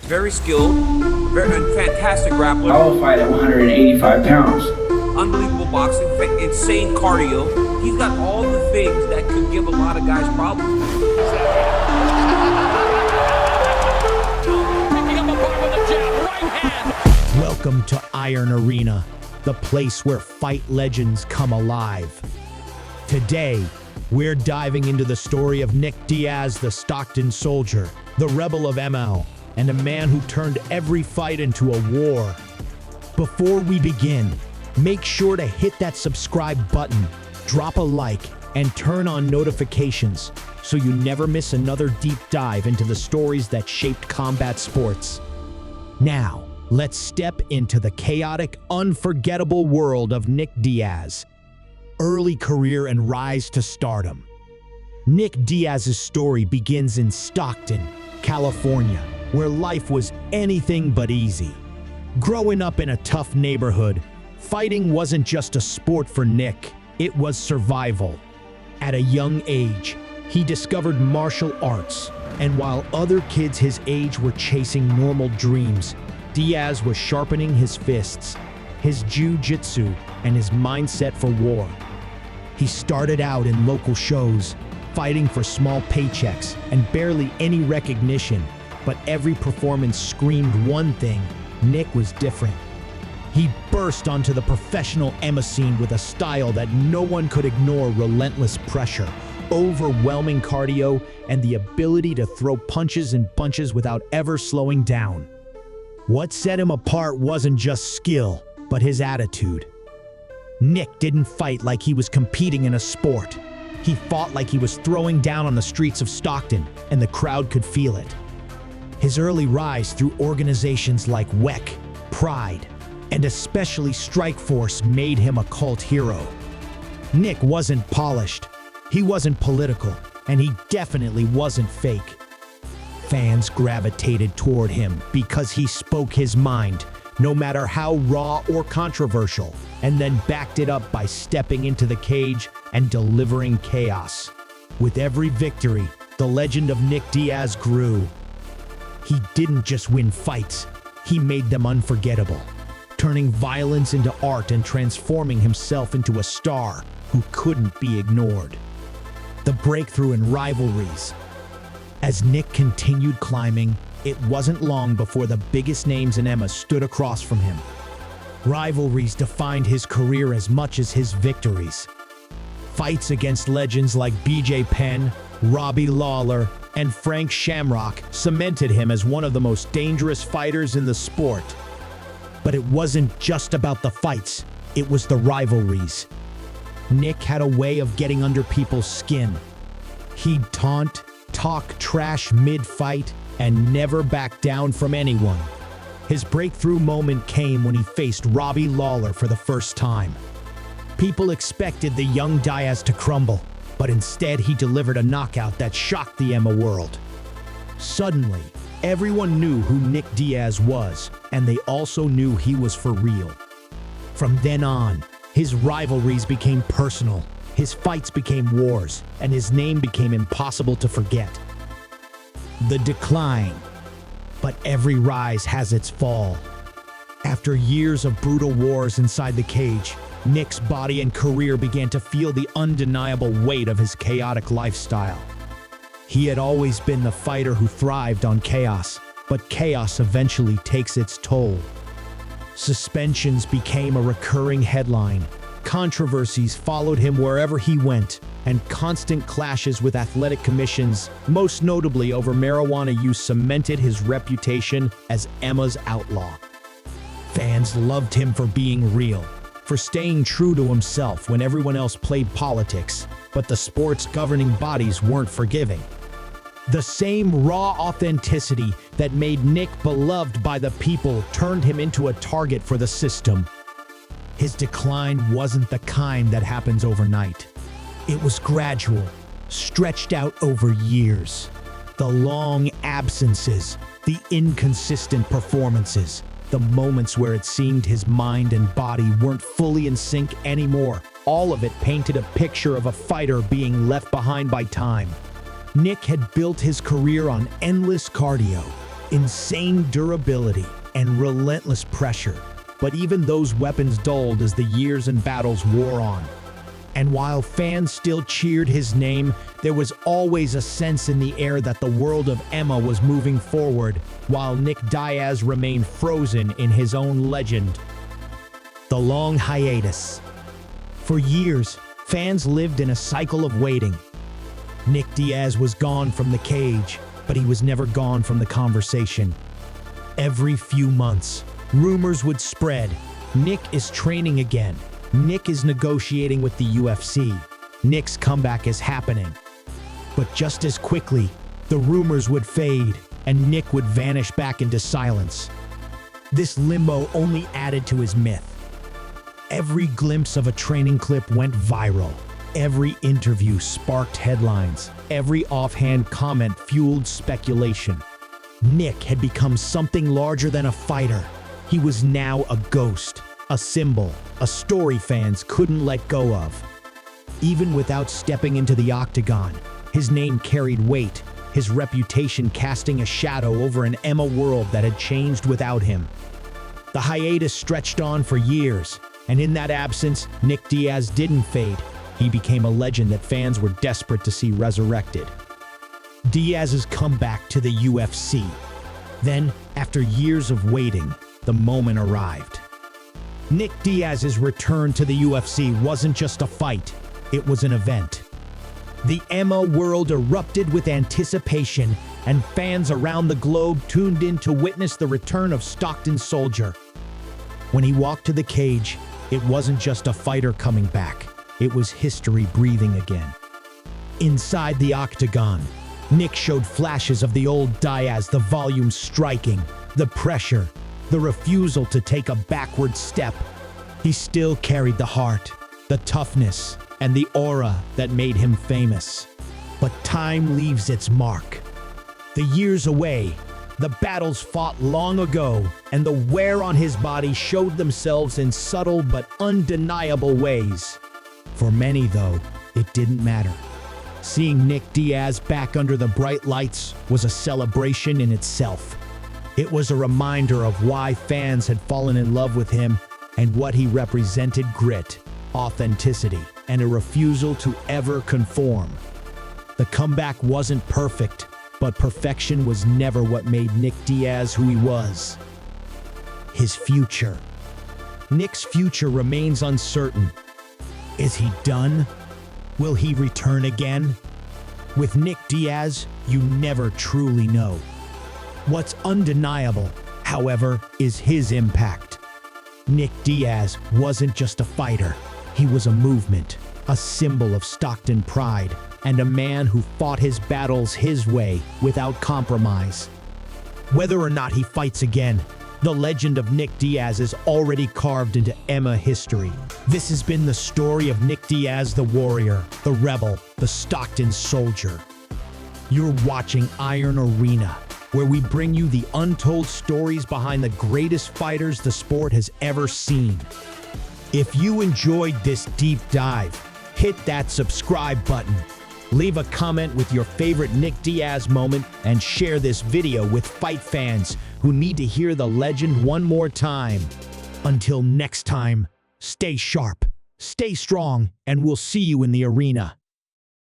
Very skilled, very fantastic grappler. I will fight at 185 pounds. Unbelievable boxing, insane cardio. He's got all the things that could give a lot of guys problems. Picking up a bar with a jab, right hand. Welcome to Iron Arena, the place where fight legends come alive. Today, we're diving into the story of Nick Diaz, the Stockton soldier, the rebel of ML, and a man who turned every fight into a war. Before we begin, make sure to hit that subscribe button, drop a like, and turn on notifications so you never miss another deep dive into the stories that shaped combat sports. Now, let's step into the chaotic, unforgettable world of Nick Diaz. Early career and rise to stardom. Nick Diaz's story begins in Stockton, California, where life was anything but easy. Growing up in a tough neighborhood, fighting wasn't just a sport for Nick, it was survival. At a young age, he discovered martial arts, and while other kids his age were chasing normal dreams, Diaz was sharpening his fists, his jiu-jitsu, and his mindset for war. He started out in local shows, fighting for small paychecks and barely any recognition, but every performance screamed one thing: Nick was different. He burst onto the professional MMA scene with a style that no one could ignore: relentless pressure, overwhelming cardio, and the ability to throw punches and bunches without ever slowing down. What set him apart wasn't just skill, but his attitude. Nick didn't fight like he was competing in a sport. He fought like he was throwing down on the streets of Stockton, and the crowd could feel it. His early rise through organizations like WEC, Pride, and especially Strikeforce made him a cult hero. Nick wasn't polished, he wasn't political, and he definitely wasn't fake. Fans gravitated toward him because he spoke his mind, no matter how raw or controversial, and then backed it up by stepping into the cage and delivering chaos. With every victory, the legend of Nick Diaz grew. He didn't just win fights, he made them unforgettable, turning violence into art and transforming himself into a star who couldn't be ignored. The breakthrough in rivalries. As Nick continued climbing, it wasn't long before the biggest names in MMA stood across from him. Rivalries defined his career as much as his victories. Fights against legends like BJ Penn, Robbie Lawler, and Frank Shamrock cemented him as one of the most dangerous fighters in the sport. But it wasn't just about the fights, it was the rivalries. Nick had a way of getting under people's skin. He'd taunt, talk trash mid-fight, and never back down from anyone. His breakthrough moment came when he faced Robbie Lawler for the first time. People expected the young Diaz to crumble, but instead he delivered a knockout that shocked the MMA world. Suddenly, everyone knew who Nick Diaz was, and they also knew he was for real. From then on, his rivalries became personal, his fights became wars, and his name became impossible to forget. The decline. But every rise has its fall. After years of brutal wars inside the cage, Nick's body and career began to feel the undeniable weight of his chaotic lifestyle. He had always been the fighter who thrived on chaos, but chaos eventually takes its toll. Suspensions became a recurring headline. Controversies followed him wherever he went, and constant clashes with athletic commissions, most notably over marijuana use, cemented his reputation as MMA's outlaw. Fans loved him for being real, for staying true to himself when everyone else played politics, but the sport's governing bodies weren't forgiving. The same raw authenticity that made Nick beloved by the people turned him into a target for the system. His decline wasn't the kind that happens overnight. It was gradual, stretched out over years. The long absences, the inconsistent performances, the moments where it seemed his mind and body weren't fully in sync anymore. All of it painted a picture of a fighter being left behind by time. Nick had built his career on endless cardio, Insane durability and relentless pressure, but even those weapons dulled as the years and battles wore on. And while fans still cheered his name, there was always a sense in the air that the world of Emma was moving forward, while Nick Diaz remained frozen in his own legend. The long hiatus. For years, fans lived in a cycle of waiting. Nick Diaz was gone from the cage, but he was never gone from the conversation. Every few months, rumors would spread. Nick is training again. Nick is negotiating with the UFC. Nick's comeback is happening. But just as quickly, the rumors would fade and Nick would vanish back into silence. This limbo only added to his myth. Every glimpse of a training clip went viral. Every interview sparked headlines. Every offhand comment fueled speculation. Nick had become something larger than a fighter. He was now a ghost, a symbol, a story fans couldn't let go of. Even without stepping into the octagon, his name carried weight, his reputation casting a shadow over an Emma world that had changed without him. The hiatus stretched on for years, and in that absence, Nick Diaz didn't fade. He became a legend that fans were desperate to see resurrected. Diaz's comeback to the UFC. Then, after years of waiting, the moment arrived. Nick Diaz's return to the UFC wasn't just a fight, it was an event. The Emma world erupted with anticipation, and fans around the globe tuned in to witness the return of Stockton Soldier. When he walked to the cage, it wasn't just a fighter coming back, it was history breathing again. Inside the octagon, Nick showed flashes of the old Diaz, the volume striking, the pressure, the refusal to take a backward step. He still carried the heart, the toughness, and the aura that made him famous. But time leaves its mark. The years away, the battles fought long ago, and the wear on his body showed themselves in subtle but undeniable ways. For many, though, it didn't matter. Seeing Nick Diaz back under the bright lights was a celebration in itself. It was a reminder of why fans had fallen in love with him and what he represented: grit, authenticity, and a refusal to ever conform. The comeback wasn't perfect, but perfection was never what made Nick Diaz who he was. His future. Nick's future remains uncertain. Is he done? Will he return again? With Nick Diaz, you never truly know. What's undeniable, however, is his impact. Nick Diaz wasn't just a fighter. He was a movement, a symbol of Stockton pride, and a man who fought his battles his way without compromise. Whether or not he fights again, the legend of Nick Diaz is already carved into Emma history. This has been the story of Nick Diaz, the warrior, the rebel, the Stockton soldier. You're watching Iron Arena, where we bring you the untold stories behind the greatest fighters the sport has ever seen. If you enjoyed this deep dive, hit that subscribe button. Leave a comment with your favorite Nick Diaz moment and share this video with fight fans who need to hear the legend one more time. Until next time, stay sharp, stay strong, and we'll see you in the arena.